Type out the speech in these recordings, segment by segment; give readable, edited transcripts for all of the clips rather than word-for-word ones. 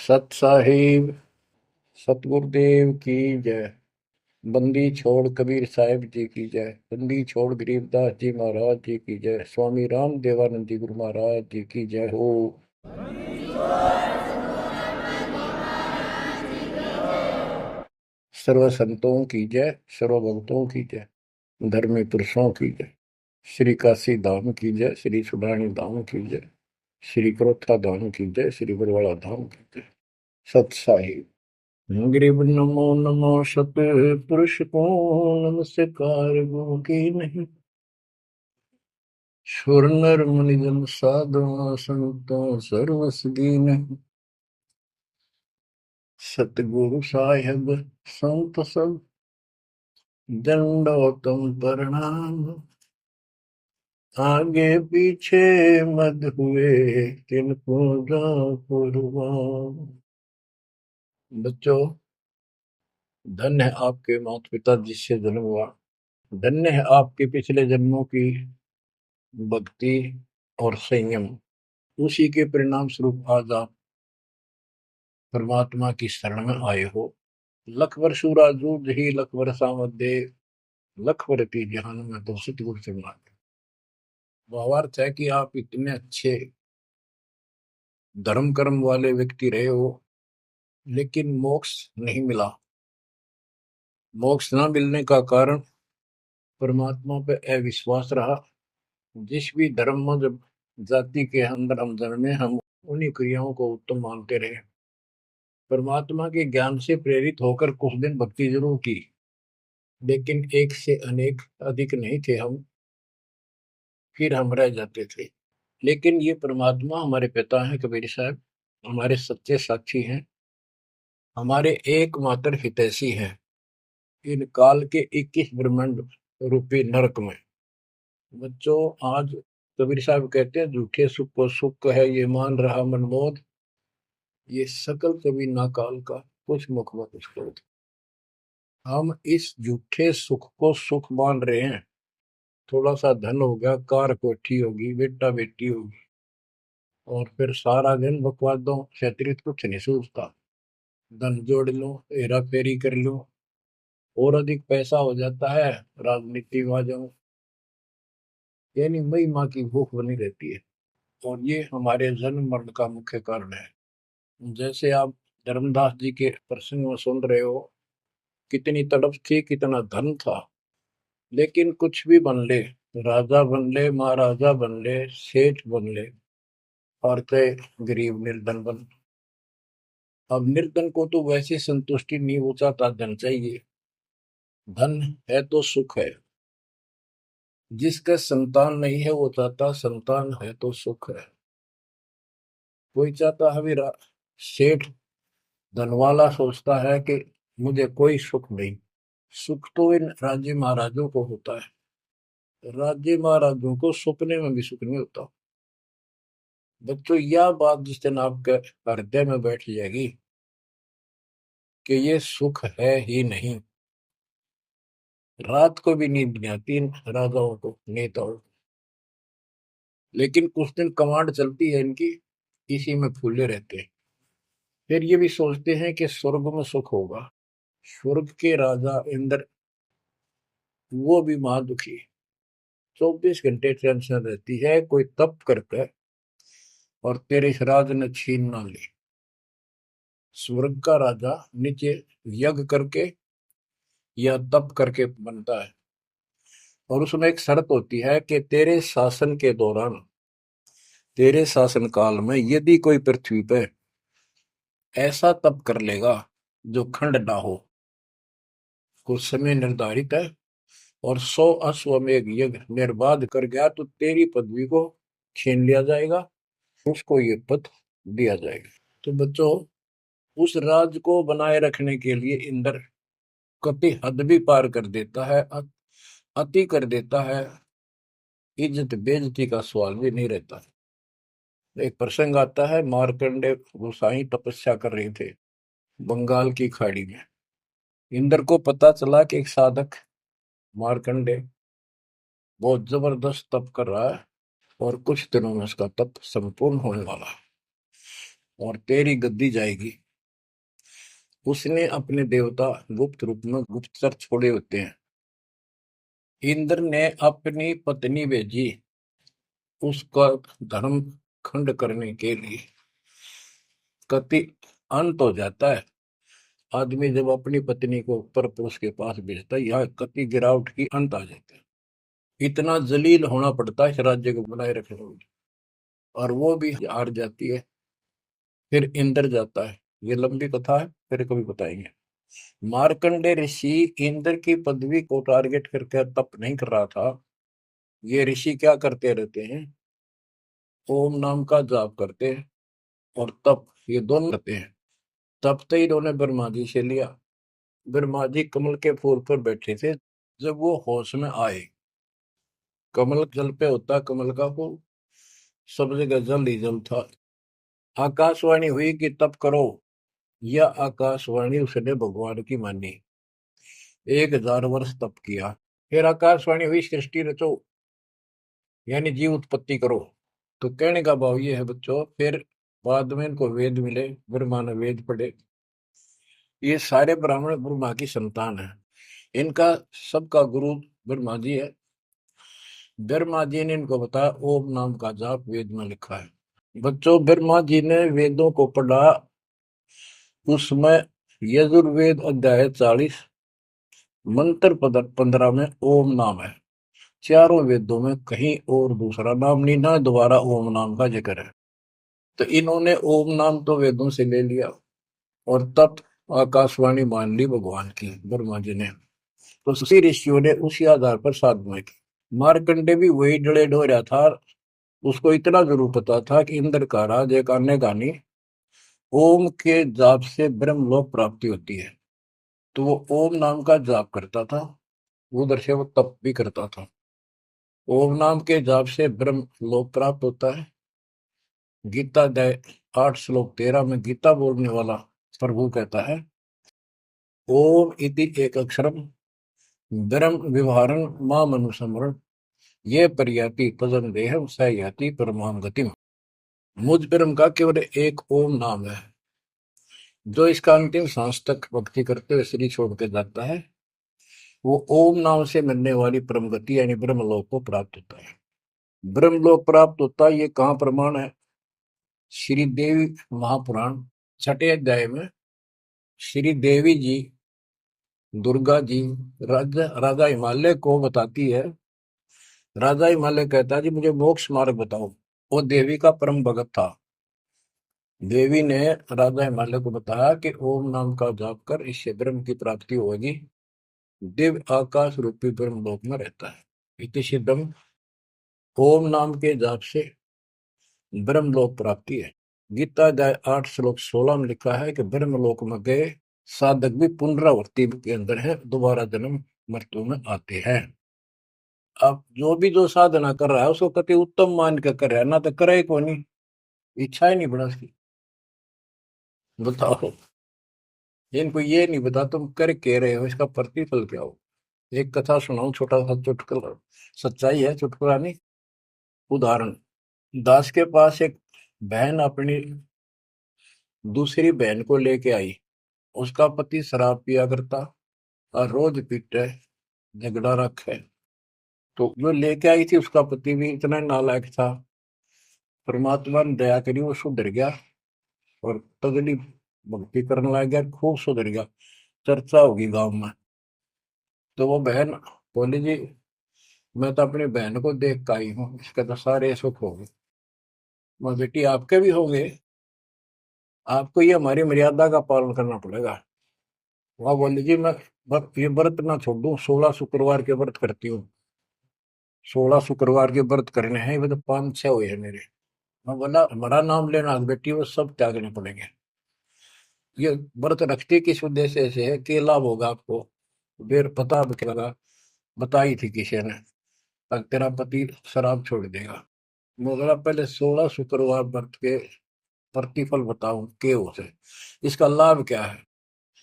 सत साहिब सतगुरुदेव की जय। बंदी छोड़ कबीर साहिब जी की जय। बंदी छोड़ गरीबदास जी महाराज जी की जय। स्वामी राम देवानंद जी गुरु महाराज जी की जय हो। सर्व संतों की जय, सर्व भक्तों की जय, धर्मी पुरुषों की जय। श्री काशी धाम की जय, श्री सुडानी धाम की जय, श्री क्रोथा धाम की जय, श्री बरवाड़ा धाम की जय। सत साहिब ग्रीब नमो नमो सत पुरुष को नमस्कार गुरु की नहीं। सुर नर मुनि जन साधु संतों सर्वस दीन। सतगुरु साहिब संत सब दंडोतम प्रणाम। आगे पीछे मत हुए तिनको कुर्बान। बच्चों, धन्य है आपके माता पिता जिससे जन्म हुआ। धन्य है आपके पिछले जन्मों की भक्ति और संयम। उसी के परिणाम स्वरूप आज आप परमात्मा की शरण में आए हो। लख वर्ष जूझ ही लख वर्षा मध्य लख वर्ती जहान में तो सतगुरु से मांगे। भावार्थ है कि आप इतने अच्छे धर्म कर्म वाले व्यक्ति रहे हो, लेकिन मोक्ष नहीं मिला। मोक्ष न मिलने का कारण परमात्मा पे अविश्वास रहा। जिस भी धर्म जब जाति के अंदर हम जन्मे, हम उन्हीं क्रियाओं को उत्तम मानते रहे। परमात्मा के ज्ञान से प्रेरित होकर कुछ दिन भक्ति जरूर की, लेकिन एक से अनेक अधिक नहीं थे हम, फिर हम रह जाते थे। लेकिन ये परमात्मा हमारे पिता हैं कबीर साहब, हमारे सच्चे साक्षी हैं, हमारे एकमात्र हितैषी हैं इन काल के 21 ब्रह्मांड रूपी नरक में। बच्चों, आज कबीर साहब कहते हैं झूठे सुख को सुख है ये मान रहा मनमोद, ये सकल कभी ना काल का कुछ मुख में कुछ क्रोध। हम इस झूठे सुख को सुख मान रहे हैं। थोड़ा सा धन हो गया, कार कोठी होगी, बेटा बेटी होगी, और फिर सारा दिन बकवादों से अतिरिक्त कुछ नहीं सूझता। धन जोड़ लो, हेरा फेरी कर लो, और अधिक पैसा हो जाता है, राजनीति में आ जाओ, यानी मई माँ की भूख बनी रहती है। और ये हमारे जन्म मरण का मुख्य कारण है। जैसे आप धर्मदास जी के प्रसंग में सुन रहे हो, कितनी तड़प थी, कितना धन था, लेकिन कुछ भी बन ले, राजा बन ले, महाराजा बन ले, सेठ बन ले, और कई गरीब निर्धन बन। अब निर्धन को तो वैसे संतुष्टि नहीं, वो चाहता धन चाहिए। धन है तो सुख है। जिसका संतान नहीं है वो चाहता संतान है तो सुख है। कोई चाहता है मेरा सेठ धनवाला सोचता है कि मुझे कोई सुख नहीं। सुख तो इन राज्य महाराजों को होता है। राज्य महाराजों को सपने में भी सुख नहीं होता। बच्चों, यह बात जिस दिन आपके हृदय में बैठ जाएगी कि ये सुख है ही नहीं, रात को भी नींद नहीं आती इन राजाओं को, नेताओं को। लेकिन कुछ दिन कमांड चलती है इनकी, इसी में फूले रहते हैं। फिर ये भी सोचते हैं कि स्वर्ग में सुख होगा। स्वर्ग के राजा इंद्र, वो भी महादुखी, 24 घंटे टेंशन रहती है, कोई तप करता है और तेरे इस राज ने छीन ना ले। स्वर्ग का राजा नीचे यज्ञ करके या तप करके बनता है, और उसमें एक शर्त होती है कि तेरे शासन के दौरान, तेरे शासन काल में यदि कोई पृथ्वी पे ऐसा तप कर लेगा जो खंड ना हो, कुछ समय निर्धारित है, और 100 अश्वमेध यज्ञ निर्बाध कर गया, तो तेरी पदवी को छीन लिया जाएगा, उसको ये पद दिया जाएगा। तो बच्चों, उस राज को बनाए रखने के लिए इंद्र कति हद भी पार कर देता है, अति कर देता है। इज्जत बेइज्जती का सवाल भी नहीं रहता। एक प्रसंग आता है, मार्कंडे गोसाई तपस्या कर रहे थे बंगाल की खाड़ी में। इंद्र को पता चला कि एक साधक मार्कंडे बहुत जबरदस्त तप कर रहा है और कुछ दिनों में उसका तप संपूर्ण होने वाला है। और तेरी गद्दी जाएगी। उसने अपने देवता गुप्त रूप में गुप्तचर छोड़े होते हैं। इंद्र ने अपनी पत्नी भेजी उसका धर्म खंड करने के लिए। कति अंत हो जाता है आदमी जब अपनी पत्नी को परपुरुष के पास भेजता है, यह कति गिरावट की अंत आ जाता है। इतना जलील होना पड़ता है इस राज्य को बनाए रखने में, और वो भी हार जाती है। फिर इंद्र जाता है। ये लंबी कथा है, फिर कभी बताएंगे। मार्कंडे ऋषि इंद्र की पदवी को टारगेट करके तप नहीं कर रहा था। ये ऋषि क्या करते रहते हैं, ओम नाम का जाप करते हैं और तप, ये दोनों करते हैं। तप तो इन्होंने ब्रह्मा जी से लिया। ब्रह्मा जी कमल के फूल पर बैठे थे। जब वो होश में आए, कमल जल पे होता कमल का फूल, सब जगह जल ही जल था। आकाशवाणी हुई कि तप करो। यह आकाशवाणी उसने भगवान की मानी। 1000 वर्ष तप किया। फिर आकाशवाणी हुई सृष्टि रचो, यानी जीव उत्पत्ति करो। तो कहने का भाव ये है बच्चों, फिर बाद में इनको वेद मिले, ब्रह्मा ने वेद पढ़े। ये सारे ब्राह्मण ब्रह्मा की संतान है। इनका सबका गुरु ब्रह्मा जी है। ब्रह्मा जी ने इनको बताया ओम नाम का जाप वेद में लिखा है। बच्चों, ब्रह्मा जी ने वेदों को पढ़ा। उसमें यजुर्वेद अध्याय 40 मंत्र 15 में ओम नाम है। चारों वेदों में कहीं और दूसरा नाम नहीं, ना दोबारा ओम नाम का जिक्र है। तो इन्होंने ओम नाम तो वेदों से ले लिया और तब आकाशवाणी मान ली भगवान की ब्रह्मा जी ने। तो उसी ऋषियों ने उसी आधार पर साधना की। मार्कंडे भी वही डले डोरा था। उसको इतना जरूर पता था कि इंद्र का राज एक अन्य गानी ओम के जाप से ब्रह्मलोक प्राप्ति होती है। तो वो ओम नाम का जाप करता था, उधर से वो तप भी करता था। ओम नाम के जाप से ब्रह्म लोक प्राप्त होता है। गीता अध्याय 8 श्लोक 13 में गीता बोलने वाला प्रभु कहता है ओम इति एक अक्षरम ब्रह्म व्यवहारं माम अनुसमरण ये परियाति तजन देहम स याति परमाम गतिम। मुझ ब्रह्म का केवल एक ओम नाम है। जो इसका अंतिम सांस तक भक्ति करते हुए शरीर छोड़ के जाता है, वो ओम नाम से मिलने वाली परम गति यानी ब्रह्मलोक को प्राप्त होता है। ब्रह्मलोक प्राप्त होता है, ये कहाँ प्रमाण है? श्री देवी महापुराण 6ठे अध्याय में श्री देवी जी दुर्गा जी राजा हिमालय को बताती है। राजा हिमालय कहता है जी मुझे मोक्ष मार्ग बताओ। वो देवी का परम भगत था। देवी ने राजा हिमालय को बताया कि ओम नाम का जाप कर, इससे ब्रह्म की प्राप्ति होगी। दिव्य आकाश रूपी ब्रह्म लोक में रहता है। इति सिद्धम, ओम नाम के जाप से ब्रह्म लोक प्राप्ति है। गीता अध्याय 8 श्लोक 16 में लिखा है कि ब्रह्म लोक में गए साधक भी पुनरावृत्ति के अंदर है, दोबारा जन्म मृत्यु में आते हैं। अब जो साधना कर रहा है उसको कति उत्तम मान के कर रहा है, ना तो करे को नहीं, इच्छा ही नहीं बड़ा उसकी। बताओ, इनको ये नहीं बता तुम कर के रहे हो, इसका प्रतिफल क्या हो। एक कथा सुनाऊं, छोटा सा चुटकुला, सच्चाई है, चुटकुला नहीं। उदाहरण, दास के पास एक बहन अपनी दूसरी बहन को लेके आई। उसका पति शराब पिया करता और रोज पीटे, झगड़ा रखे। तो जो लेके आई थी उसका पति भी इतना नालायक था। परमात्मा ने दया करी, वो सुधर गया और तगड़ी भक्ति करने लग गया, खूब सुधर गया, चर्चा होगी गांव में। तो वो बहन बोली जी मैं तो अपनी बहन को देख के आई हूँ, इसके तो सारे सुख हो गए। मैं बेटी आपके भी होंगे, आपको ये हमारी मर्यादा का पालन करना पड़ेगा। वह बोली जी मैं ये व्रत ना छोड़ दूं, 16 शुक्रवार के व्रत करती हूँ। 16 शुक्रवार के व्रत करने हैं, वो तो 5-6 हुए हैं मेरे। मैं बोला हमारा नाम लेना बेटी, वो सब त्यागने पड़ेंगे। ये व्रत रखते किस उद्देश्य से है, कि लाभ होगा आपको। फिर पता लगा, बताई थी किसी ने, अब तेरा पति शराब छोड़ देगा। मैं बोला पहले 16 शुक्रवार व्रत के प्रतिफल बताऊं के उसे, इसका लाभ क्या है।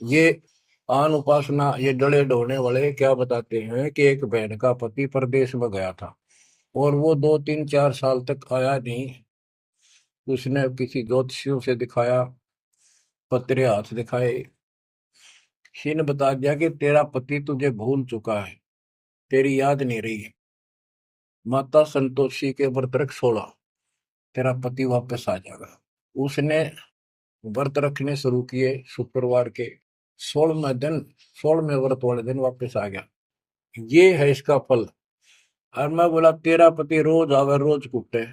ये आन उपासना, ये डले डोने वाले क्या बताते हैं कि एक बहन का पति परदेश में गया था और वो 2-3-4 साल तक आया नहीं। उसने किसी ज्योतिषियों से दिखाया, पतरे हाथ दिखाए, किसी ने बता दिया कि तेरा पति तुझे भूल चुका है, तेरी याद नहीं रही है, माता संतोषी के व्रत रख 16, तेरा पति वापस आ जाएगा। उसने व्रत रखने शुरू किए, शुक्रवार के 16वें दिन, 16वें व्रत वाले दिन वापस आ गया। ये है इसका फल। और मैं बोला तेरा पति रोज आवे रोज कुटे,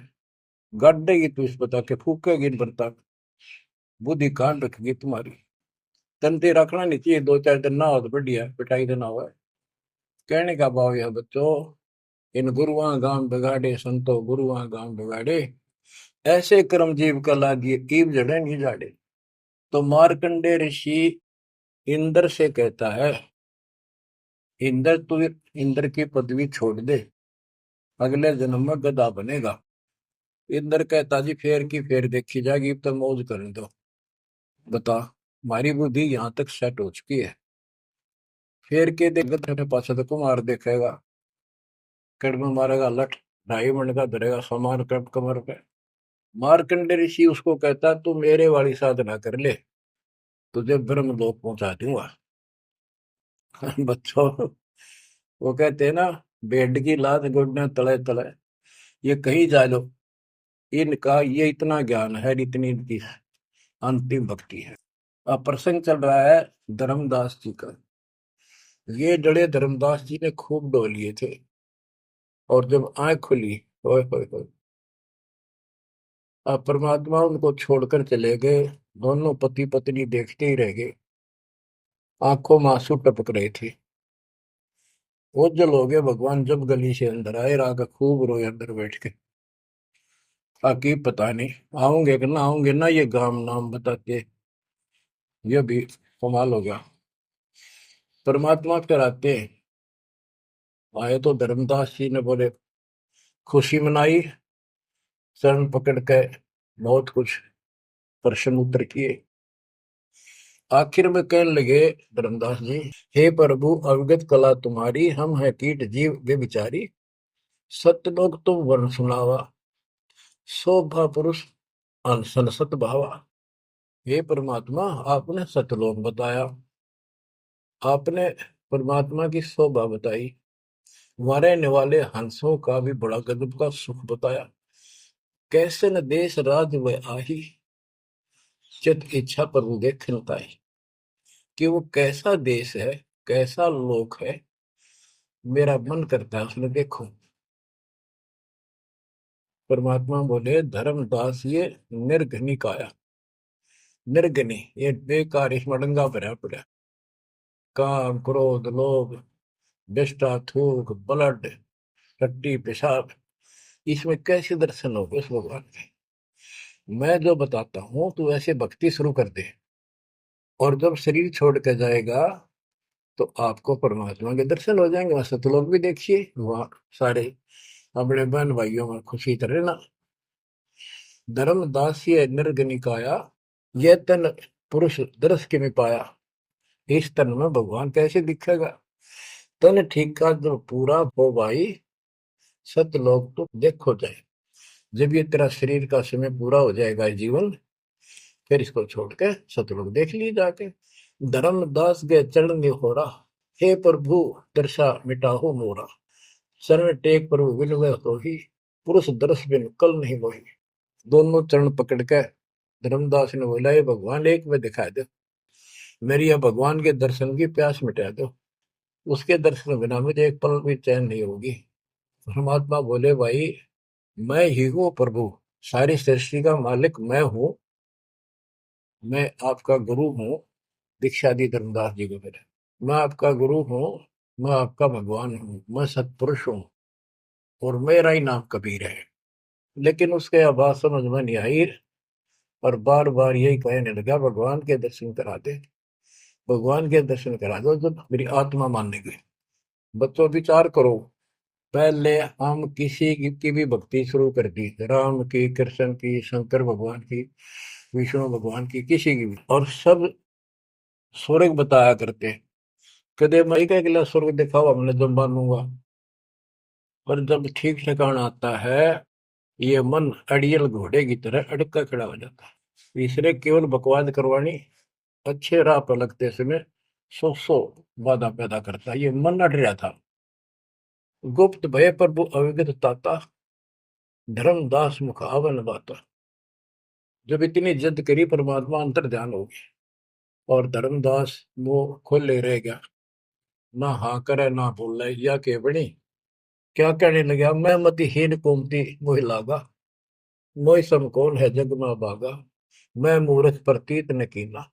गाड़ेगी तू इस बता के, फूकेगी इन बर्ता, बुद्धि कान रखेगी तुम्हारी। तंते रखना नहीं चाहिए, 2-4 दिन ना हो तो बढ़िया, पिटाई देना हुआ। कहने का भाव यह बच्चों, इन गुरुआ गांव बिगाड़े संतो गुरुआ गांव बिगाड़े, ऐसे कर्म जीव का लागिए कीव जड़े नहीं जाड़े। तो मार्कंडे ऋषि इंद्र से कहता है, इंद्र तू इंद्र की पदवी छोड़ दे, अगले जन्म में गधा बनेगा। इंद्र कहता जी फेर की फेर देखी जाएगी, अब तो मौज करने दो। बता, हमारी बुद्धि यहाँ तक सेट हो चुकी है। फेर के देख गधे पास तो कुमार देखेगा, कड़ में मारेगा लठ, 2.5 मिनट का धरेगा सामान कमर पे। मार्कंडे ऋषि उसको कहता तू मेरे वाली साधना कर ले, तुझे ब्रह्म लोक पहुंचा दूंगा। बच्चों, वो कहते हैं ना, बेड की लात गुडने तले तले, ये कहीं जा लो, इनका ये इतना ज्ञान है, इतनी इनकी अंतिम भक्ति है। अब प्रसंग चल रहा है धर्मदास जी का। ये जड़े धर्मदास जी ने खूब डो लिए थे, और जब आंख खुली, ओए होए होए, अब परमात्मा उनको छोड़कर चले गए। दोनों पति पत्नी देखते ही रह गए, आंखों में आंसू टपक रहे थे। ओझल हो गए भगवान जब गली से अंदर आए, राग खूब रोए अंदर बैठ के। ताकि पता नहीं आऊंगे कि ना आऊंगे ना, ये गांव नाम बताते, ये भी कमाल हो गया। परमात्मा कराते आए तो धर्मदास जी ने बोले खुशी मनाई, शरण पकड़ के बहुत कुछ प्रश्न उत्तर किए। आखिर में कहने लगे धर्मदास जी, हे प्रभु अवगत कला तुम्हारी, हम है कीट जीव वे बिचारी, सत्य लोग तुम वर्ण सुनावा, शोभा पुरुष अनसन सत भावा। हे परमात्मा आपने सतलोक बताया, आपने परमात्मा की शोभा बताई, रहने वाले हंसों का भी बड़ा गजब का सुख बताया। कैसे न देश राज वह आही, चित इच्छा प्रभु देखन ताई। कि वो कैसा देश है, कैसा लोक है, मेरा मन करता है उसमें देखो। परमात्मा बोले धर्मदास ये निर्घनी काया, निर्घनी ये बेकार, इसमें डंगा भरा पड़ा, काम क्रोध लोभ विष्टा थूक ब्लड टट्टी पेशाब, इसमें कैसे दर्शन होगे उस भगवान के। मैं जो बताता हूं तू ऐसे भक्ति शुरू कर दे, और जब शरीर छोड़ के जाएगा तो आपको परमात्मा के दर्शन हो जाएंगे। वहां सतलोक भी देखिए, वहां सारे अपने बहन भाइयों में खुशी करे ना। धर्मदास ये निर्गनिकाया, ये तन पुरुष दर्श के में पाया, इस तन में भगवान कैसे दिखेगा। तन ठीक का जो पूरा हो भाई, सतलोक तो देखो जाए। जब ये तेरा शरीर का समय पूरा हो जाएगा जीवन, फिर इसको छोड़ के सतलोक देख ली जाके। धर्मदास के चरण हो रहा, हे प्रभु दर्शा मिटाहो मोरा, शरण टेक प्रभु विनय हो ही, पुरुष दर्श बिन कल नहीं मोही। दोनों चरण पकड़ के धर्मदास ने बोला, ये भगवान एक में दिखा दो, मेरी यह भगवान के दर्शन की प्यास मिटा दो, उसके दर्शन बिना मुझे एक पल भी चैन नहीं होगी। परमात्मा बोले भाई मैं ही हूँ प्रभु, सारी सृष्टि का मालिक मैं हूँ, मैं आपका गुरु हूँ। दीक्षा दी धर्मदास जी को मेरे, मैं आपका गुरु हूँ, मैं आपका भगवान हूँ, मैं सतपुरुष हूँ, और मेरा ही नाम कबीर है। लेकिन उसके आवाज समझ में नहीं आई, और बार बार यही कहने लगा भगवान के दर्शन करा दे, भगवान के दर्शन करा दो, जब मेरी आत्मा मानने गई। बच्चों विचार करो, पहले हम किसी की भी भक्ति शुरू कर दी, राम की, कृष्ण की, शंकर भगवान की, विष्णु भगवान की, किसी की भी, और सब स्वर्ग बताया करते। कदे मई का अगला स्वर्ग दिखाओ, हमने जब मानूंगा। पर जब ठीक ठिकाना आता है, ये मन अड़ियल घोड़े की तरह अड़का खड़ा हो जाता है। इसने केवल बकवाद करवानी, अच्छे राह पर लगते समय सौ बाधा पैदा करता है। ये मन अड़ रहा था। गुप्त भय प्रभु अविगत ताता, धर्मदास मुख आवन बाता। जब इतनी जिद करी परमात्मा अंतर ध्यान हो गया और धर्मदास वो खोले रह गया, ना हाँ करे ना बोले या के बनी। क्या कहने लगा, मैं मतिहीन कुमती मोहि लागा, मोहि सम कौन है जग में भागा, मैं मूर्ख प्रतीत न कीना,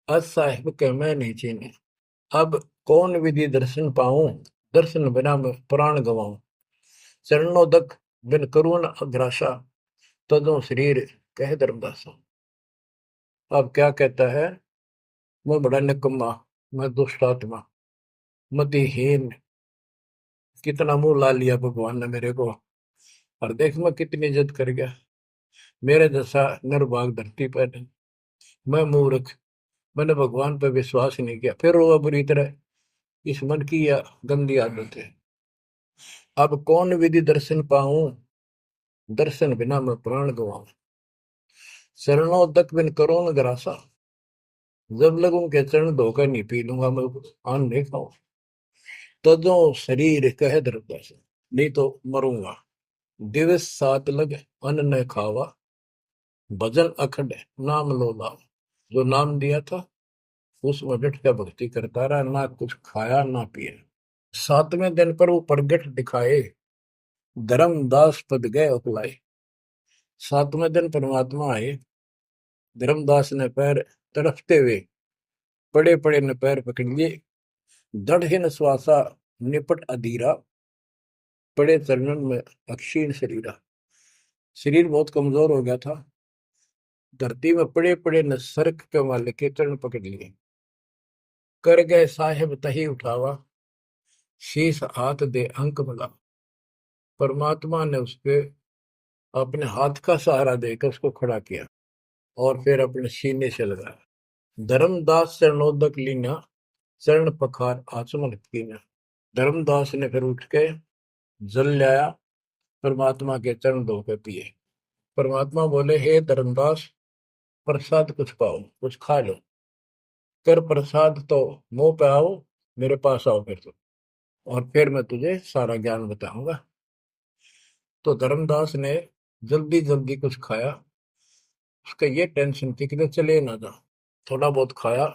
अस साहिब के मैं नहीं चीने। अब कौन विधि दर्शन पाऊं, दर्शन बिना मैं प्राण गवाऊं। चरणोदक बिन करुण अग्रासा, तदो शरीर कह धर्मदासा। अब क्या कहता है, मैं बड़ा निकम्मा, मैं दुष्ट आत्मा, मतिहीन, कितना मुंह ला लिया भगवान ने मेरे को, और देख मैं कितनी जिद कर गया। मेरे जैसा निर्भाग धरती पर नहीं। मैं मूर्ख, मैंने भगवान पर विश्वास ही नहीं किया। फिर वो बुरी तरह, इस मन की या गंदी आदत है। अब कौन विधि दर्शन पाऊं, दर्शन बिना मैं प्राण गवाऊं। चरणों तक बिन करो न ग्रासा, जब लगूं के चरण धोकर नहीं पी लूंगा मैं, आन नहीं खाऊं। तजो शरीर कह धरता, नहीं तो मरूंगा। दिवस सात लग अन्न न खावा, भजन अखंड नाम लो लावा। जो नाम दिया था उसमें डट के भक्ति करता रहा, ना कुछ खाया ना पिया। सातवें दिन पर वो प्रगट दिखाए, धर्मदास पद गए उकलाए। सातवें दिन परमात्मा आए, धर्मदास ने पैर तड़फते हुए पड़े पड़े ने पैर पकड़ लिए। दृढ़ श्वासा निपट अधीरा, पड़े चरणन में अक्षीण शरीरा। शरीर बहुत कमजोर हो गया था। धरती में पड़े पड़े न सरक के वाले के चरण पकड़ लिए। कर गए साहेब तही उठावा, शीश हाथ दे अंक मिला। परमात्मा ने उसके अपने हाथ का सहारा देकर उसको खड़ा किया और फिर अपने सीने से लगाया। धर्मदास चरणोदक लीना, चरण पखार आचमन कीना। धर्मदास ने फिर उठ के जल लाया, परमात्मा के चरण धो के पिए। परमात्मा बोले, हे धर्मदास, प्रसाद कुछ पाओ, कुछ खा लो। कर प्रसाद तो मुंह पे आओ, मेरे पास आओ फिर तो, और फिर मैं तुझे सारा ज्ञान बताऊंगा। तो धर्मदास ने जल्दी जल्दी कुछ खाया। उसका ये टेंशन थी कि चले ना जा। थोड़ा बहुत खाया,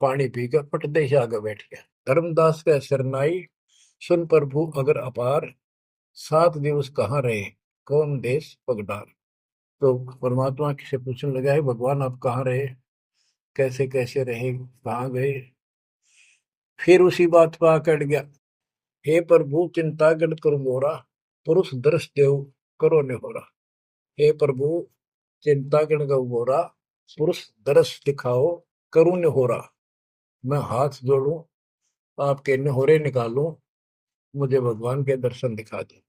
पानी पी कर पटदे से आगे बैठ गया। धर्मदास का शरनाई सुन प्रभु अगर अपार, 7 दिवस कहाँ रहे, कौन देश पगडार। तो परमात्मा से पूछने लगा, है भगवान आप कहाँ रहे, कैसे कैसे रहे, कहाँ गए। फिर उसी बात पर आकर गया, हे प्रभु चिंता गण करो मोरा, पुरुष दर्श देव करो निहोरा। हे प्रभु चिंता गण गौ मोरा, पुरुष दर्श दिखाओ करूं निहोरा। मैं हाथ जोड़ूं, आपके निहोरे निकालूं, मुझे भगवान के दर्शन दिखा दे।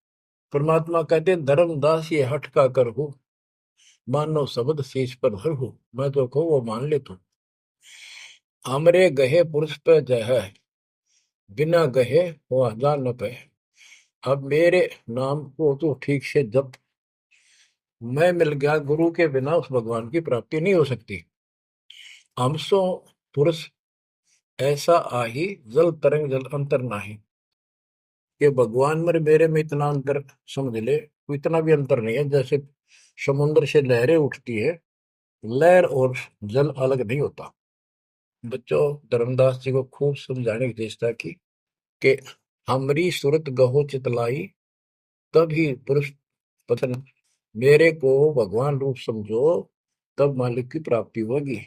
परमात्मा कहते, धर्मदास ये हट का कर हो, मानो शब्द शीश पर धर हो। मैं तो कहूँ वो मान ले तू। हमरे गहे पुरुष पे जय है, बिना गहे वो हजार न पे। अब मेरे नाम को तो ठीक से जप, मैं मिल गया गुरु के बिना उस भगवान की प्राप्ति नहीं हो सकती। हमसो पुरुष ऐसा आही, जल तरंग जल अंतर नाही। कि भगवान में मेरे में इतना अंतर समझ ले, तो इतना भी अंतर नहीं है। जैसे समुद्र से लहरें उठती है, लहर और जल अलग नहीं होता। बच्चों, धर्मदास जी को खूब समझाने की चेष्टा की कि हमरी सूरत गहो चितलाई, तभी पुरुष पतन। मेरे को भगवान रूप समझो, तब मालिक की प्राप्ति होगी।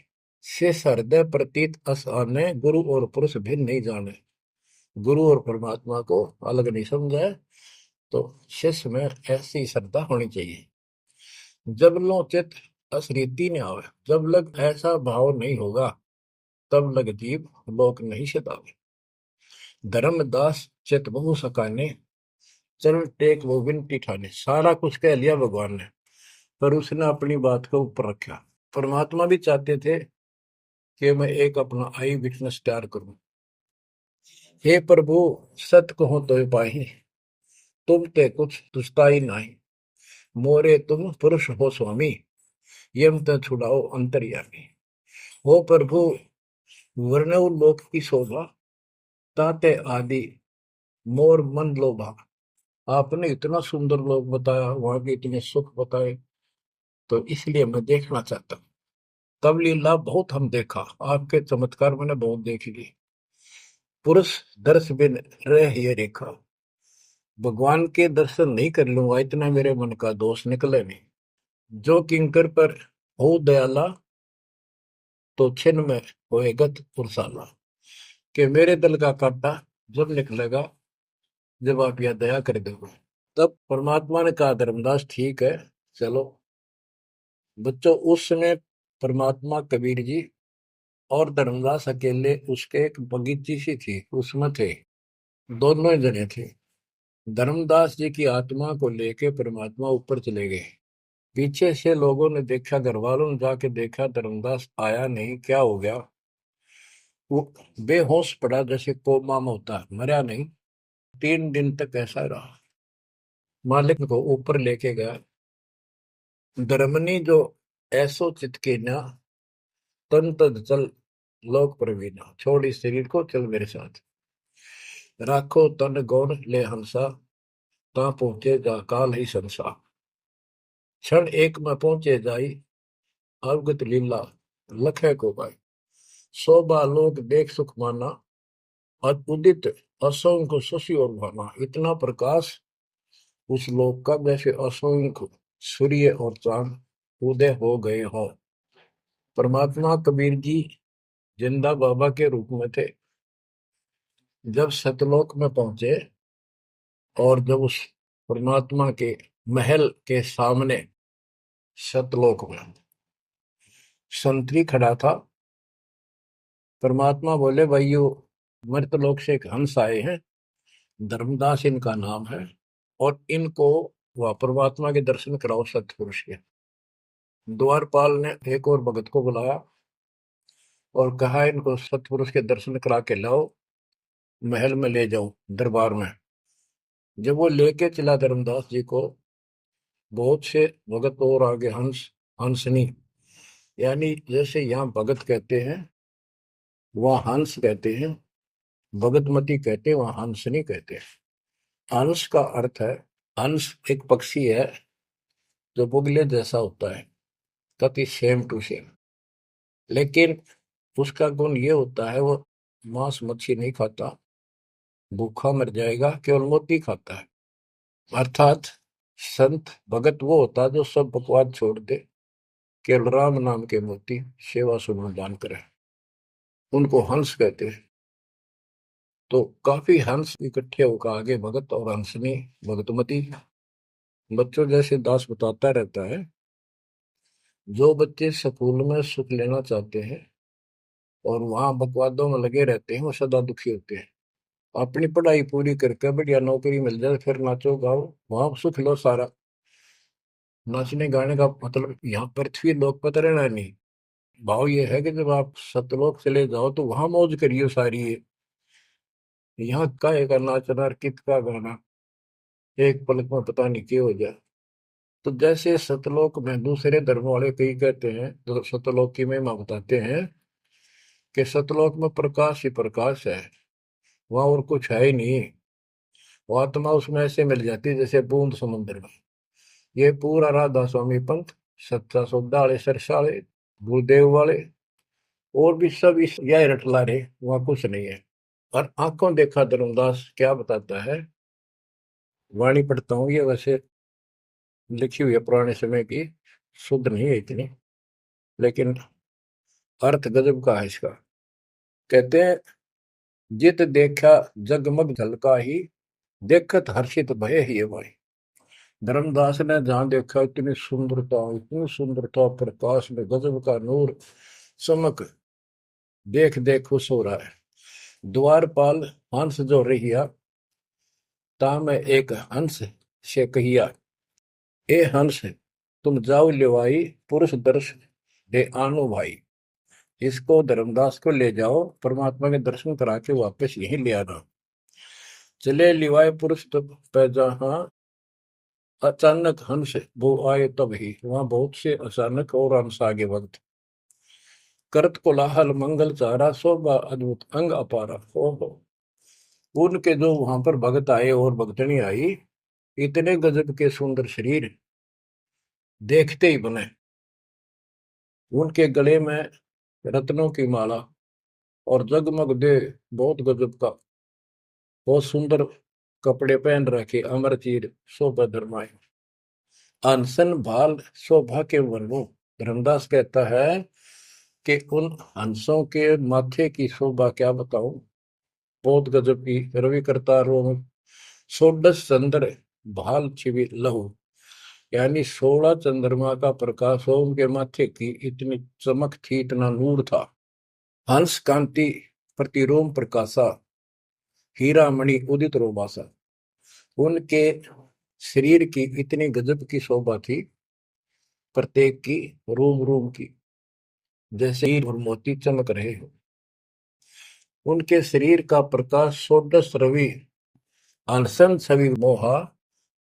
से हृदय प्रतीत अस आने, गुरु और पुरुष भिन्न नहीं जाने। गुरु और परमात्मा को अलग नहीं समझा है। तो शिष्य में ऐसी श्रद्धा होनी चाहिए। जब लो चित असरीति ने आवे, जब लग ऐसा भाव नहीं होगा, तब लग जीव लोक नहीं सितावे। धर्मदास चित बहु सकाने, चरण टेक वो विनती ठाने। सारा कुछ कह लिया भगवान ने, पर उसने अपनी बात को ऊपर रखा। परमात्मा भी चाहते थे कि मैं एक अपना आई विटनेस तैयार करूं। हे प्रभु सत कहो तो पाही, तुम ते कुछ तुष्टाई नहीं। मोरे तुम पुरुष हो स्वामी, यम त छुड़ाओ अंतर्यामी। हो प्रभु, वर्णव लोक की शोभा, ताते आदि मोर मन लोभा। आपने इतना सुंदर लोक बताया, वहां के इतने सुख बताए, तो इसलिए मैं देखना चाहता हूँ। तब लीला बहुत हम देखा, आपके चमत्कार मैंने बहुत देख लिए। पुरुष दर्श बिन रह ये रेखा, भगवान के दर्शन नहीं कर लूंगा इतना मेरे मन का दोष निकले नहीं। जो किंकर पर हो दयाला, तो छिन में होएगा पुरसाला। कि मेरे दिल का कांटा जब निकलेगा, जब आप यह दया कर दोगे। तब परमात्मा ने कहा, धर्मदास ठीक है, चलो। बच्चों, उस समय परमात्मा कबीर जी और धर्मदास अकेले उसके एक बगीची सी थी, उसमें थे, दोनों ही जने थे। धर्मदास जी की आत्मा को लेके परमात्मा ऊपर चले गए। पीछे से लोगों ने देखा, घर वालों ने जाके देखा, धर्मदास आया नहीं, क्या हो गया। वो बेहोश पड़ा, जैसे कोमा में होता है, मरा नहीं। 3 दिन तक ऐसा रहा। मालिक को ऊपर लेके गया। धर्मनी जो ऐसो चित के ना, तन तद चल लोक प्रवीणा। छोड़ इस शरीर को, चल मेरे साथ। राखो तन गौर ले हंसा, ता पहुंचे जा काल ही संसा। क्षण एक में पहुंचे जाई, अवगत लीला लखे को पाई। शोभा लोक देख सुख माना, और उदित असंख्य शशि और भाना। इतना प्रकाश उस लोक का, जैसे असंख्य सूर्य और चांद उदय हो गए हो। परमात्मा कबीर जी जिंदा बाबा के रूप में थे। जब सतलोक में पहुंचे, और जब उस परमात्मा के महल के सामने सतलोक में संतरी खड़ा था, परमात्मा बोले, भाइयों, मृतलोक से एक हंस आए हैं, धर्मदास इनका नाम है, और इनको वह परमात्मा के दर्शन कराओ सतपुरुष के। द्वारपाल ने एक और भगत को बुलाया और कहा, इनको सतपुरुष के दर्शन करा के लाओ, महल में ले जाओ, दरबार में। जब वो लेके चला धर्मदास जी को, बहुत से भगत और आगे हंस, हंसनी, यानी जैसे यहाँ भगत कहते हैं वहाँ हंस कहते हैं, भगतमती कहते हैं, वहाँ हंसनी कहते हैं। हंस का अर्थ है, हंस एक पक्षी है जो बुगले जैसा होता है, कति सेम टू सेम। लेकिन उसका गुण ये होता है, वो मांस मच्छी नहीं खाता, भूखा मर जाएगा, केवल मोती खाता है। अर्थात संत भगत वो होता है जो सब बकवाद छोड़ दे, केवल राम नाम के मोती सेवा सुमन दान करे, उनको हंस कहते हैं। तो काफी हंस इकट्ठे होकर आगे भगत और हंसनी भगतमती। बच्चों, जैसे दास बताता रहता है, जो बच्चे स्कूल में सुख लेना चाहते हैं और वहां बकवादों में लगे रहते हैं, वो सदा दुखी होते हैं। अपनी पढ़ाई पूरी करके बढ़िया नौकरी मिल जाए, फिर नाचो गाओ, वहां सुख लो सारा। नाचने गाने का मतलब यहाँ पृथ्वी लोक पर रहना नहीं। भाव ये है कि जब आप सतलोक चले जाओ तो वहां मौज करियो सारी। यहाँ काहे का नाचना और कित का गाना, एक पलक में पता नहीं क्या हो जाए। तो जैसे सतलोक में दूसरे धर्म वाले कई कहते हैं, जो सतलोक की महिमा बताते हैं, कि सतलोक में प्रकाश ही प्रकाश है, वहां और कुछ है ही नहीं। वो आत्मा उसमें ऐसे मिल जाती है जैसे बूंद समुद्र में। ये पूरा राधा स्वामी पंथ, सत्ता सौदा वाले, सरसा वाले, गुरुदेव वाले, और भी सब इस यह रटला रहे, वहां कुछ नहीं है। और आंखों देखा धर्मदास क्या बताता है, वाणी पढ़ता हूँ, ये वैसे लिखी हुई है पुराने समय की, शुद्ध नहीं है इतनी, लेकिन अर्थ गजब का है इसका। कहते हैं, जित देखा जगमग झलका ही, देखत हर्षित भय ही भाई। धर्मदास ने जहां देखा, इतनी सुंदरता, प्रकाश में गजब का नूर, चमक, देख देख खुश हो रहा है। द्वारपाल हंस जो रहिया, ता में एक हंस से कहिया, ए हंस, तुम जाओ लिवाई, पुरुष दर्श दे आनो भाई। इसको धर्मदास को ले जाओ, परमात्मा के दर्शन करा के वापस यहीं ले आना। चले लिवाए पुरुष तब पैजा, अचानक हंस वो आए तब ही, वहां बहुत से अचानक और हंस आगे वक्त। करत कोलाहल मंगल चारा, शोभा अद्भुत अंग अपारा। ओहो, उनके जो वहां पर भगत आए और भगतनी आई, इतने गजब के सुंदर शरीर देखते ही बने। उनके गले में रत्नों की माला और जगमग दे, बहुत गजब का, बहुत सुंदर कपड़े पहन रखे, अमर चीर शोभा धर्माए। अनसन भाल शोभा के वर्णो। धर्मदास कहता है कि उन हंसों के माथे की शोभा क्या बताऊं, बहुत गजब की। रवि करता रोम षोडश चंद्र भाल छिवि लहु, यानी 16 चंद्रमा का प्रकाश हो उनके माथे की, इतनी चमक थी, इतना नूर था। हंस कांति प्रतिरोम प्रकाशा, हीरा मणि उदित रोमासा। उनके शरीर की इतनी गजब की शोभा थी, प्रत्येक की, रोम रोम की, जैसे हीर और मोती चमक रहे हो। उनके शरीर का प्रकाश षोडश रवि, अनशन छवि मोहा,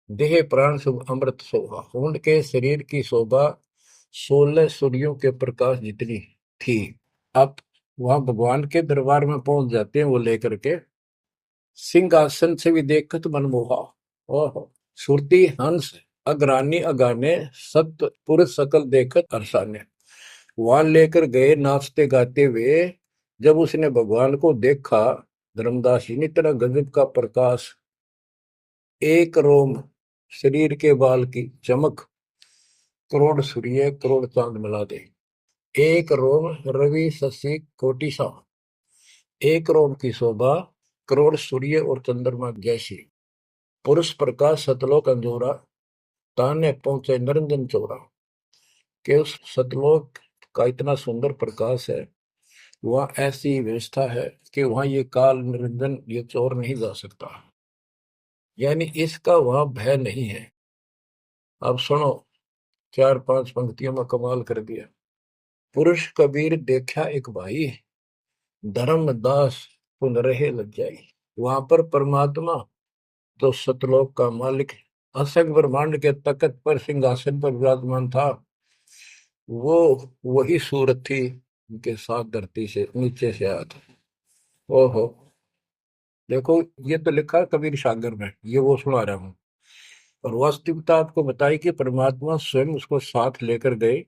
देह प्राण शुभ अमृत शोभा। उनके शरीर की शोभा 16 सूर्यों के प्रकाश जितनी थी। आप वहां भगवान के दरबार में पहुंच जाते हैं वो लेकर के, सिंहासन से भी देखत मनमोहा। ओहो, सुरती हंस अग्रानी अगाने, सत्य पुरुष सकल देखत अरसाने। वहां लेकर गए नाचते गाते हुए। जब उसने भगवान को देखा, धर्मदास जी ने, इतना गजब का प्रकाश, एक रोम शरीर के बाल की चमक, करोड़ सूर्य करोड़ चांद मिला दे। एक रोम रवि शशि कोटि सा, एक रोम की शोभा करोड़ सूर्य और चंद्रमा जैसी। पुरुष प्रकाश सतलोक अंजोरा, ताने पहुंचे निरंजन चोरा। के उस सतलोक का इतना सुंदर प्रकाश है, वहां ऐसी व्यवस्था है कि वहां ये काल निरंजन, ये चोर नहीं जा सकता, यानी इसका वहां भय नहीं है। अब सुनो, 4-5 पंक्तियों में कमाल कर दिया। पुरुष कबीर देखा एक भाई, धर्मदास पुन रहे लज्जाई। वहां पर परमात्मा, तो सतलोक का मालिक, असंग ब्रह्मांड के तख्त पर सिंहासन पर विराजमान था, वो वही सूरत थी, उनके साथ धरती से नीचे से आया था। ओहो, देखो, ये तो लिखा है कबीर सागर में, ये वो सुना रहा हूँ। और वास्तविकता आपको बताई कि परमात्मा स्वयं उसको साथ लेकर गए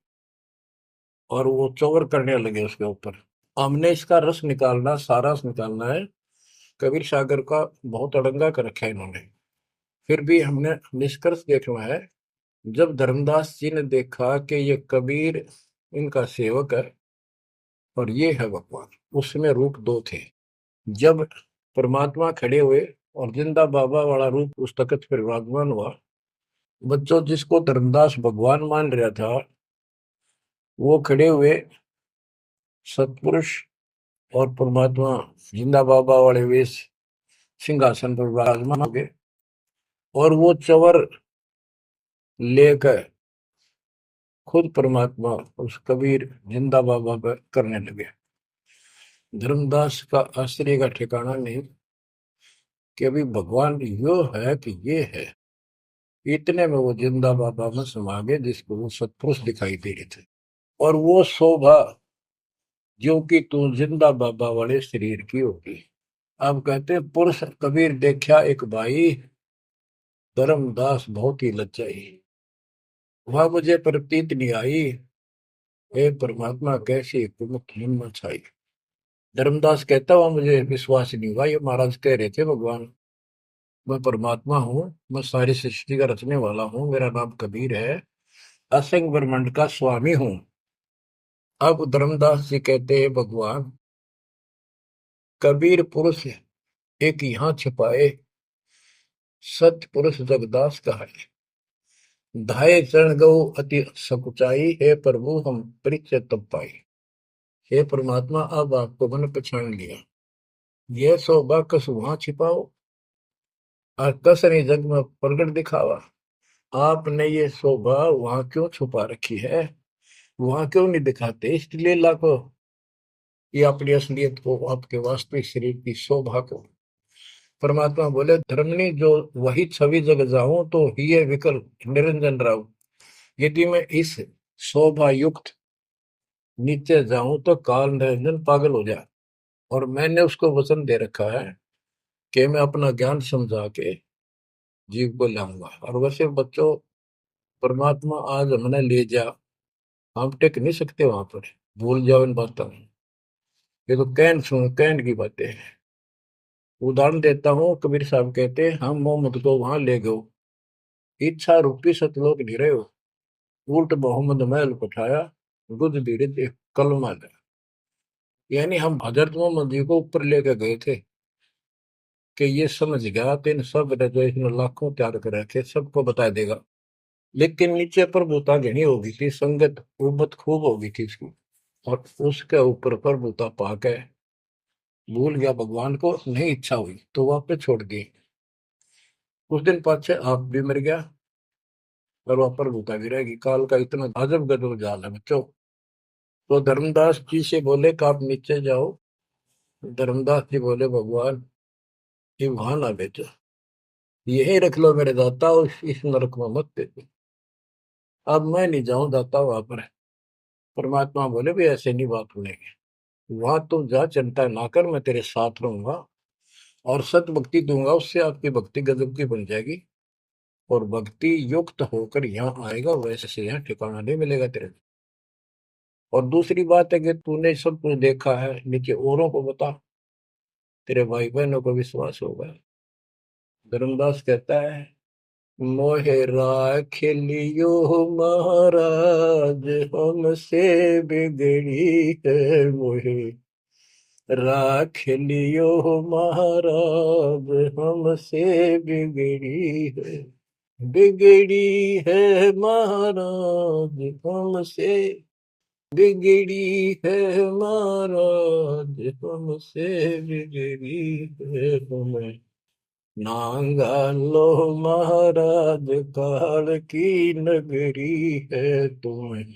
और वो चौवर करने लगे उसके ऊपर। हमने इसका रस निकालना, सारा रस निकालना है। कबीर सागर का बहुत अड़ंगा कर रखा है इन्होंने, फिर भी हमने निष्कर्ष देखना है। जब धर्मदास जी ने देखा कि ये कबीर इनका सेवक है और ये है भगवान, उसमें रूप दो थे। जब परमात्मा खड़े हुए और जिंदा बाबा वाला रूप उस तख्त पर विराजमान हुआ, बच्चों जिसको धर्मदास भगवान मान रहा था, वो खड़े हुए सतपुरुष, और परमात्मा जिंदा बाबा वाले वेश सिंहासन पर विराजमान हो गए, और वो चवर लेकर खुद परमात्मा उस कबीर जिंदा बाबा पर करने लगे। धर्मदास का आश्चर्य का ठिकाना नहीं कि अभी भगवान यो है कि ये है। इतने में वो जिंदा बाबा में समा गए, जिसको वो सतपुरुष दिखाई दे रहे थे। और वो शोभा जो कि तू जिंदा बाबा वाले शरीर की होगी। अब कहते हैं, पुरुष कबीर देखा एक भाई, धर्मदास बहुत ही लज्जाई। वह मुझे प्रतीत नहीं आई, हे परमात्मा कैसी कुमुख हिम्मत छाई। धर्मदास कहता हुआ मुझे विश्वास नहीं हुआ, ये महाराज कह रहे थे भगवान, मैं परमात्मा हूँ, मैं सारी सृष्टि का रचने वाला हूँ, मेरा नाम कबीर है, असंग ब्रह्मांड का स्वामी हूँ। अब धर्मदास जी कहते हैं, भगवान कबीर पुरुष एक यहाँ छिपाए, सत्य पुरुष जगदास का है। धाये चरण गौ अति सकुचाई, हे प्रभु हम परिचय तब पाई। हे परमात्मा, अब आपको मैंने पहचान लिया। यह शोभा कस वहां छिपाओ और कस नहीं जग में प्रगट दिखावा। आपने ये शोभा वहां क्यों छुपा रखी है, वहां क्यों नहीं दिखाते? इसलिए लाखों ये अपनी असलियत को, आपके वास्तविक शरीर की शोभा को परमात्मा बोले धर्मनी जो वही छवि जग जाऊं तो ही विकल निरंजन राव। यदि मैं इस शोभा युक्त नीचे जाऊं तो काल निरंजन पागल हो जाए। और मैंने उसको वचन दे रखा है कि मैं अपना ज्ञान समझा के जीव को लाऊंगा। और वैसे बच्चों, परमात्मा आज हमने ले जा, हम टेक नहीं सकते वहां पर। भूल जाओ इन बातों में। ये तो कहन सुन कहन की बातें हैं। उदाहरण देता हूँ, कबीर साहब कहते हैं हम मोहम्मद को वहां ले गए, इच्छा रूपी सतलोक नहीं रहे हो, उल्ट मोहम्मद महल पठाया, बुद्ध धीरे देख कलमा है। यानी हम हजरत मोहम्मद जी को ऊपर लेके गए थे कि ये समझ गया तो इन सब ने जो इसने लाखों त्याग कर रखे सबको बता देगा। लेकिन नीचे प्रभुता घनी होगी थी, संगत उम्मत खूब होगी थी इसकी। और उसके ऊपर प्रभुता पाके भूल गया भगवान को, नहीं इच्छा हुई तो वापस छोड़ दी। कुछ दिन पाछे आप भी मर गया और वहां प्रभुता भी रहेगी। काल का इतना अजब गजब जाल है बच्चों। तो धर्मदास जी से बोले कि आप नीचे जाओ। धर्मदास जी बोले भगवान ये वहां ना भेजो, यही रख लो मेरे दाता, और इस नरक में मत भेजो। अब मैं नहीं जाऊं दाता वहां पर। परमात्मा बोले भी ऐसे नहीं बात सुनेगी, वहां तुम जा, चिंता ना कर, मैं तेरे साथ रहूंगा और सत भक्ति दूंगा, उससे आपकी भक्ति गजब की बन जाएगी। और भक्ति युक्त होकर यहाँ आएगा, वैसे से यहाँ ठिकाना नहीं मिलेगा तेरे। और दूसरी बात है कि तूने सब कुछ देखा है, नीचे औरों को बता, तेरे भाई बहनों को विश्वास होगा। धर्मदास कहता है मोहे राख लियो महाराज, हमसे बिगड़ी है मोहे राख लियो महाराज, हमसे बिगड़ी है, बिगड़ी है महाराज हमसे, बिगड़ी है महाराज हमसे, बिगड़ी है हमें। नांगा लो महाराज काल की नगरी है तुम्हें,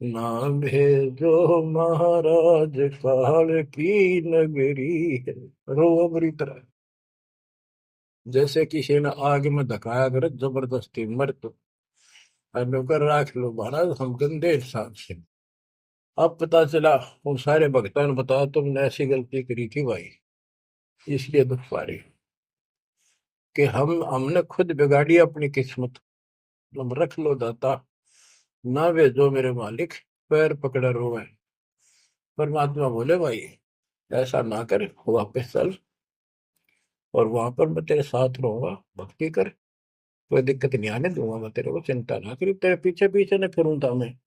ना भेजो महाराज काल की नगरी है। रो बुरी तरह, जैसे किसी ने आग में धकाया कर जबरदस्ती मर तो नौकर राख लो महाराज, हम गंदे इंसान से। अब पता चला उन सारे भक्तों ने बताया तुमने ऐसी गलती करी थी भाई, इसलिए दुख पा रही कि हमने खुद बिगाड़ी अपनी किस्मत। तुम रख लो दाता, ना वे जो मेरे मालिक, पैर पकड़े रोवे। परमात्मा बोले भाई ऐसा ना कर, वापस चल और वहां पर मैं तेरे साथ रहूंगा, भक्ति कर, कोई दिक्कत नहीं आने दूंगा मैं तेरे को, चिंता ना करी, तेरे पीछे पीछे न फिरूंगा मैं।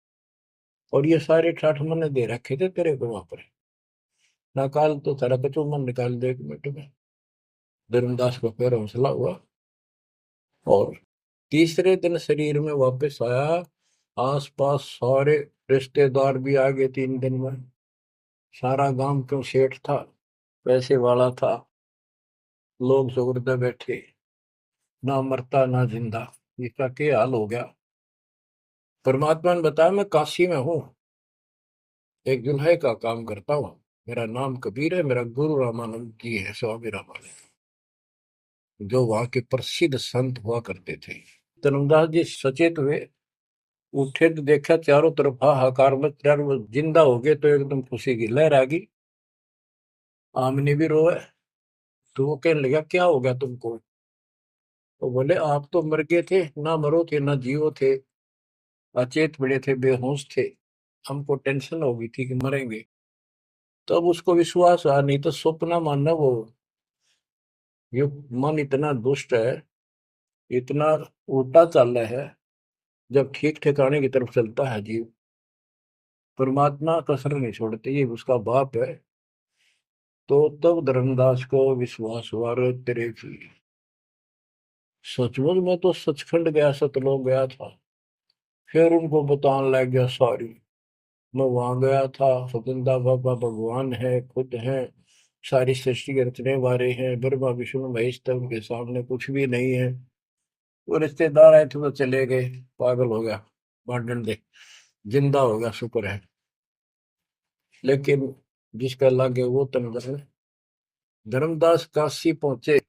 और ये सारे ठाठ मैंने दे रखे थे तेरे को वहां पर, ना काल तो तेरा कचू मन निकाल दे 1 मिनट में। धर्मदास को फिर हौसला हुआ और तीसरे दिन शरीर में वापस आया। आसपास सारे रिश्तेदार भी आ गए 3 दिन में। सारा गांव क्यों सेठ था, पैसे वाला था, लोग सुगरदे बैठे, ना मरता ना जिंदा, इसका क्या हाल हो गया। परमात्मा ने बताया मैं काशी में हूँ, एक जुल्हे का काम करता हूँ, मेरा नाम कबीर है, मेरा गुरु रामानंद जी है, स्वामी रामानंद, जो वहां के प्रसिद्ध संत हुआ करते थे। धर्मदास जी सचेत हुए, उठे तो देखा चारों तरफ हाहाकार मच रहा, वो जिंदा हो गए तो एकदम खुशी की लहर आ गई। आमने भी रोए, तो वो कहने लगा क्या हो गया तुमको। तो बोले आप तो मर गए थे, ना मरो थे ना जियो थे, अचेत पड़े थे, बेहोश थे, हमको टेंशन हो गई थी कि मरेंगे। तब उसको विश्वास आ, नहीं तो सपना मानना वो। ये मन इतना दुष्ट है, इतना उल्टा चल रहा है, जब ठीक ठिकाने की तरफ चलता है जीव, परमात्मा कसर नहीं छोड़ते, ये उसका बाप है। तो तब धर्मदास को विश्वास हुआ, रे तेरे की सचमुच में तो सचखंड गया, सतलोक गया था। फिर उनको बताने लग गया सारी, मैं वहां गया था, सतंदा बाबा भगवान है, खुद है, सारी सृष्टि के रचने वाले हैं, ब्रह्मा विष्णु महेश, तब उनके सामने कुछ भी नहीं है। वो रिश्तेदार आए थे तो चले गए, पागल हो गया, भांडन दे, जिंदा हो गया, शुक्र है। लेकिन जिसका लागे वो तंग है। धर्मदास काशी पहुंचे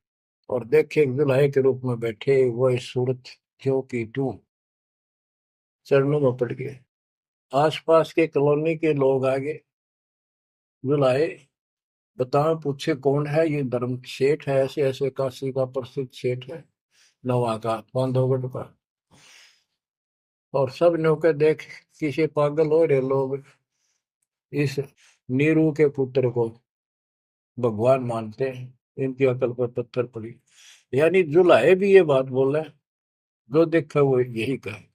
और देखे दुल्हे के रूप में बैठे वह सूरत ज्यों की त्यों चरणों में पड़ गए। आसपास के कॉलोनी के लोग आगे बुलाए, बताओ पूछे कौन है ये? धर्म सेठ है, ऐसे ऐसे काशी का प्रसिद्ध सेठ है, नवा का बांधवगढ़ का। और सब नौके देख किसी पागल हो रहे लोग इस नीरू के पुत्र को भगवान मानते हैं, इनकी अकल पर पत्थर पड़ी। यानी जुलाहे भी ये बात बोले, जो देखा वो यही कहे।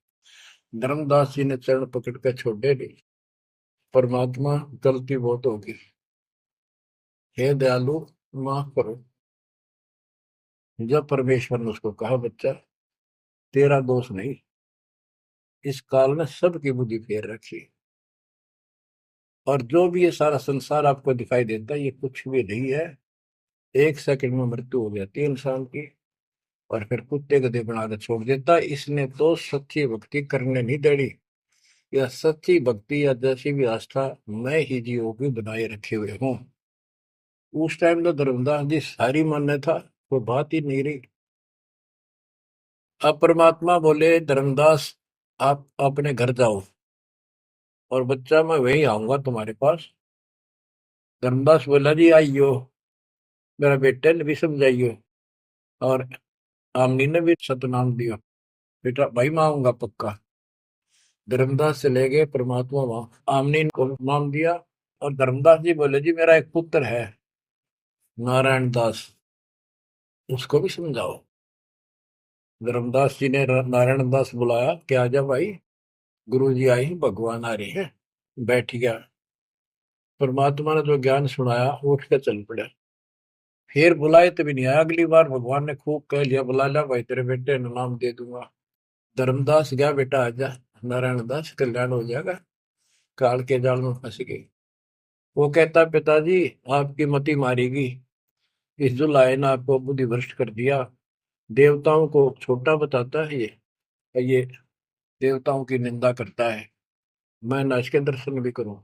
धर्मदास जी ने चरण पकड़ कर छोड़े नहीं, परमात्मा गलती बहुत होगी, हे दयालु माफ करो। जब परमेश्वर ने उसको कहा, बच्चा तेरा दोष नहीं, इस काल ने सबकी बुद्धि फेर रखी, और जो भी ये सारा संसार आपको दिखाई देता है ये कुछ भी नहीं है। एक सेकंड में मृत्यु हो जाती है इंसान की, और फिर कुत्ते गधे बनाकर छोड़ देता है। इसने तो सच्ची भक्ति करने नहीं देनी, या सच्ची भक्ति या जैसी भी आस्था मैं ही जीवों की बनाए रखे हुए हूँ। उस टाइम तो धर्मदास जी सारी मान्य था, वो बात ही नहीं रही। अब परमात्मा बोले, धर्मदास आप अपने घर जाओ, और बच्चा मैं वही आऊंगा तुम्हारे पास। धर्मदास बोला, जी आइयो, मेरा बेटे ने भी समझाइयो, और आमनी ने भी सतनाम दिया, बेटा भाई मैं आऊंगा पक्का। धर्मदास चले गए, परमात्मा वहां आमनी को नाम दिया। और धर्मदास जी बोले, जी मेरा एक पुत्र है नारायण दास, उसको भी समझाओ। धर्मदास जी ने नारायण दास बुलाया कि आजा भाई, गुरु जी आए, भगवान आ रहे हैं। बैठ गया। परमात्मा ने जो ज्ञान सुनाया उठ के चल पड़ा। फिर बुलाए तभी नहीं आया। अगली बार भगवान ने खूब कह लिया, बुला लिया भाई, तेरे बेटे ने नाम दे दूंगा। धर्मदास गया, बेटा आजा, नारायण दास कल्याण हो जाएगा। काल के जाल में फंस गई। वो कहता, पिताजी आपकी मति मारेगी, इस जो लाए ना आपको बुद्धि भ्रष्ट कर दिया। देवताओं को छोटा बताता है ये देवताओं की निंदा करता है, मैं न इसके दर्शन भी करूं।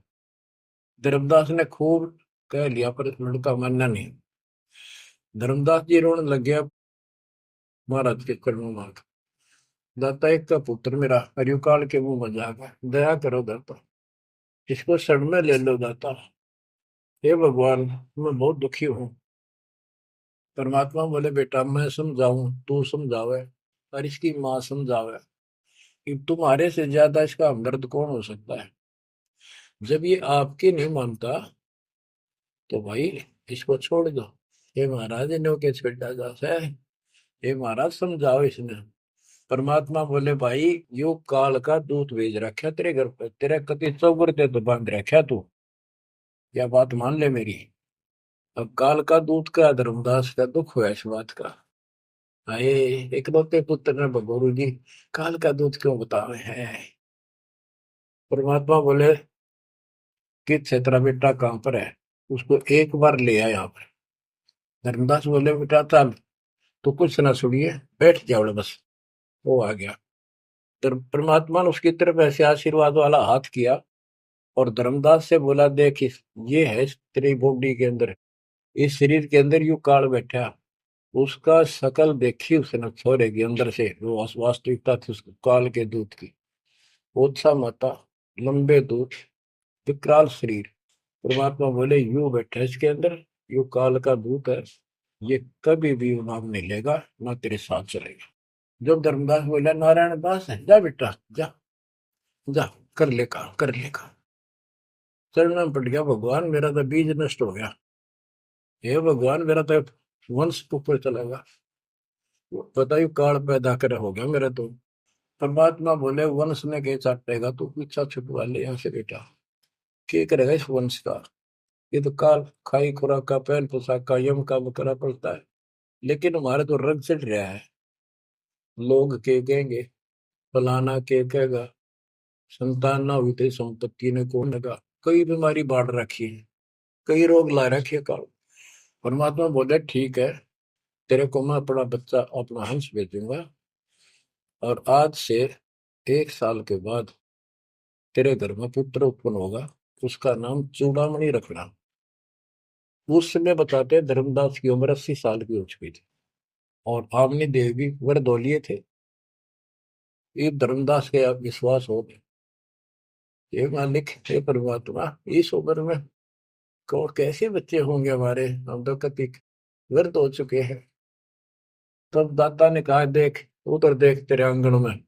धर्मदास ने खूब कह लिया, पर लड़का मानना नहीं। धर्मदास जी रोने लग गया महाराज के चरणों में। दाता एक का पुत्र मेरा हरिकाल के मुंह में जागा, दया करो दाता, इसको शरण में ले लो दाता। हे भगवान मैं बहुत दुखी हूँ। परमात्मा बोले, बेटा मैं समझाऊं तू समझावे, और इसकी माँ समझावे, कि तुम्हारे से ज्यादा इसका हमदर्द कौन हो सकता है। जब ये आपकी नहीं मानता तो भाई इसको छोड़ दो। हे महाराज इन्हों के छेड़ा जा है, हे महाराज समझाओ इसने। परमात्मा बोले, भाई यो काल का दूत भेज रखा तेरे घर पे, तेरे कति चौगुरते तो बांध रखा तू, या बात मान ले मेरी। अब काल का दूत का धर्मदास का दुख हुआ इस बात का। आए इकलौते पुत्र ने गुरु जी काल का दूत क्यों बतावे हैं। परमात्मा बोले कि तेरा बेटा कहाँ पर है, उसको एक बार ले आया यहाँ पर। धर्मदास बोले, बेटा चल तो कुछ ना सुनिए, बैठ जाओ बस। वो आ गया। परमात्मा ने उसकी तरफ ऐसे आशीर्वाद वाला हाथ किया, और धर्मदास से बोला, देख ये है तेरी बॉडी के अंदर, इस शरीर के अंदर यू काल बैठा। उसका शकल देखी उसने छोरे के अंदर से, वो वास्तविकता थी उसको काल के दूत की। ओछा माता, लंबे दूत, विकराल शरीर। परमात्मा बोले, यू बैठा इसके अंदर, यू काल का दूत है, ये कभी भी नाम नहीं लेगा, ना तेरे साथ चलेगा। जब धर्मदास बोला, नारायण दास है, जा बेटा जा, जा कर ले काम, कर ले काम। चरण में पड़ गया, भगवान मेरा तो बीज नष्ट हो गया, हे भगवान मेरा तो वंश ऊपर चलेगा, बताइए काल पैदा कर हो गया मेरा तो। परमात्मा बोले, वंश ने के चाटेगा, तू पीछा छुटवा ले यहाँ से बेटा, क्या करेगा इस वंश का। ये तो काल खाई खुराक का, पहन पोशाक का, यम का बकरा पड़ता है, लेकिन हमारे तो रंग चढ़ रहा है। लोग के कहेंगे, फलाना के कहेगा, संतान ना हुई थी, संपत्ति ने कौन लगा, कई बीमारी बांट रखी है, कई रोग ला रखे काल। परमात्मा बोले, ठीक है, तेरे को मैं अपना बच्चा, अपना हंस भेजूंगा, और आज से 1 साल के बाद तेरे घर में पुत्र उत्पन्न होगा, उसका नाम चूड़ामणि रखना। उस समय बताते हैं धर्मदास की उम्र 80 साल की हो चुकी थी और आमनी देव भी वरदौलिये थे। ये धर्मदास के आप विश्वास हो गए, ये मालिक हे परमात्मा, इस उम्र में कौन कैसे बच्चे होंगे हमारे, हम तो कति वृद्ध हो चुके हैं। तब दाता ने कहा, देख उधर देख, तेरे आंगन में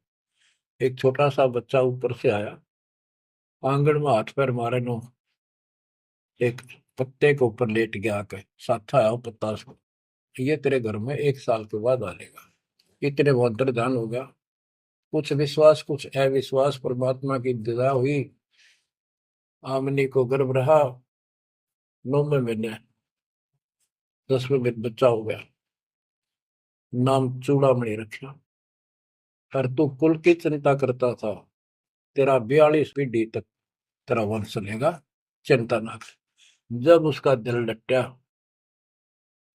एक छोटा सा बच्चा ऊपर से आया, आंगन में हाथ पैर मारे नो, एक पत्ते के ऊपर लेट गया आके, साथा आया पत्ता से, ये तेरे घर में 1 साल के बाद आएगा। इतने वो अंतर्धान हो गया, कुछ विश्वास कुछ अविश्वास, परमात्मा की दया हुई, आमनी को गर्भ रहा, 9वें महीने 10वें दिन बच्चा हो गया, नाम चूड़ामणि रखा। पर तू कुल की चिंता करता था, तेरा 42 पीढ़ी तक तेरा वंश चलेगा, चिंता ना कर। जब उसका दिल डटा,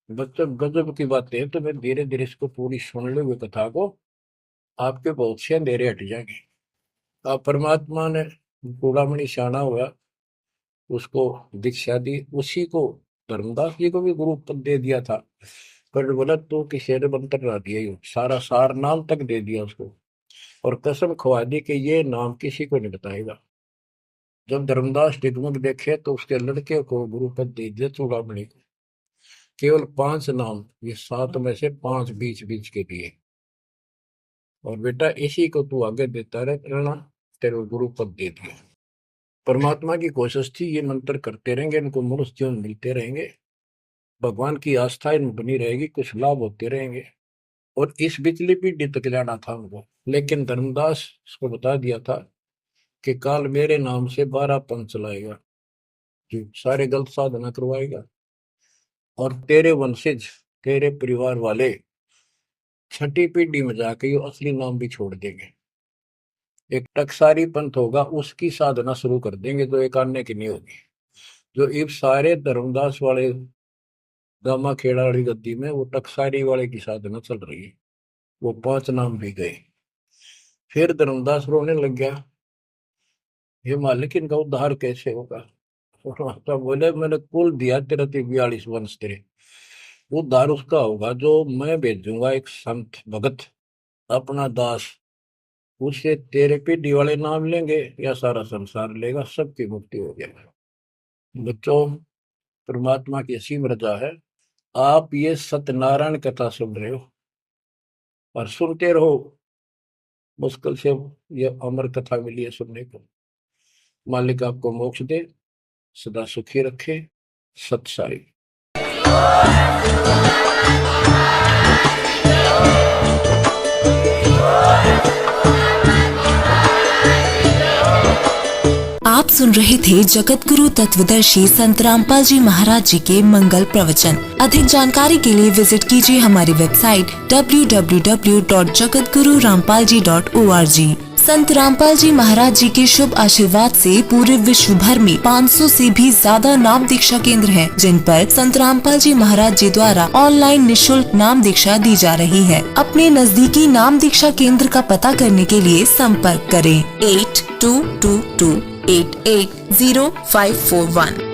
बच्चों गजब की बातें हैं, तो मैं धीरे धीरे इसको पूरी सुन लो, कथा को आपके बहुत से अंधेरे हट जाएंगे। अब परमात्मा ने चूड़ामणि शाना हुआ, उसको दीक्षा दी, उसी को धर्मदास जी को भी गुरु पद दे दिया था। पर बोला तो किसी ने मंत्र ना दिया, सारा सार नाम तक दे दिया उसको, और कसम खवा दी कि ये नाम किसी को नहीं बताएगा। जब धर्मदास डिगमग देखे तो उसके लड़के को गुरु पद दे दिया चूड़ामणि को, केवल 5 नाम, ये 7 में से 5 बीच बीच के दिए, और बेटा इसी को तू आगे देता रहना, तेरे गुरु पद दे दिया। परमात्मा की कोशिश थी, ये मंत्र करते रहेंगे, इनको मनुष्य जीवन मिलते रहेंगे, भगवान की आस्था इनमें बनी रहेगी, कुछ लाभ होते रहेंगे, और इस बिजली पीढ़ी तक जाना था उनको। लेकिन धर्मदास को बता दिया था कि काल मेरे नाम से 12 पंथ चलाएगा, जो सारे गलत साधना करवाएगा, और तेरे वंशज तेरे परिवार वाले 6ठी पीढ़ी में जाके ये असली नाम भी छोड़ देंगे। एक टकसारी पंथ होगा, उसकी साधना शुरू कर देंगे, तो एक आने की नहीं होगी। जो इब सारे धर्मदास वाले गामा खेड़ा वाली गद्दी में वो टकसारी वाले की साधना चल रही है, वो 5 नाम भी गए। फिर धर्मदास रोने लग गया, ये मालिक इनका उद्धार कैसे होगा। तो बोले, मैंने कुल दिया तेरा 42 वंश, तेरे उद्धार उसका होगा जो मैं भेजूंगा, एक संत भगत अपना दास, उससे तेरे पीढ़ी वाले नाम लेंगे या सारा संसार लेगा, सबकी मुक्ति हो जाएगी। बच्चों, परमात्मा की असीम रजा है, आप ये सत्यनारायण कथा सुन रहे हो और सुनते रहो, मुश्किल से ये अमर कथा मिली है सुनने को। मालिक आपको मोक्ष दे, सदा सुखी रखे। सत साई। आप सुन रहे थे जगत गुरु तत्वदर्शी संत रामपाल जी महाराज जी के मंगल प्रवचन। अधिक जानकारी के लिए विजिट कीजिए हमारी वेबसाइट www.jagatgururampalji.org। संत रामपाल जी महाराज जी के शुभ आशीर्वाद से पूरे विश्व भर में 500 से भी ज्यादा नाम दीक्षा केंद्र हैं, जिन पर संत रामपाल जी महाराज जी द्वारा ऑनलाइन निशुल्क नाम दीक्षा दी जा रही है। अपने नजदीकी नाम दीक्षा केंद्र का पता करने के लिए संपर्क करें 8222880541।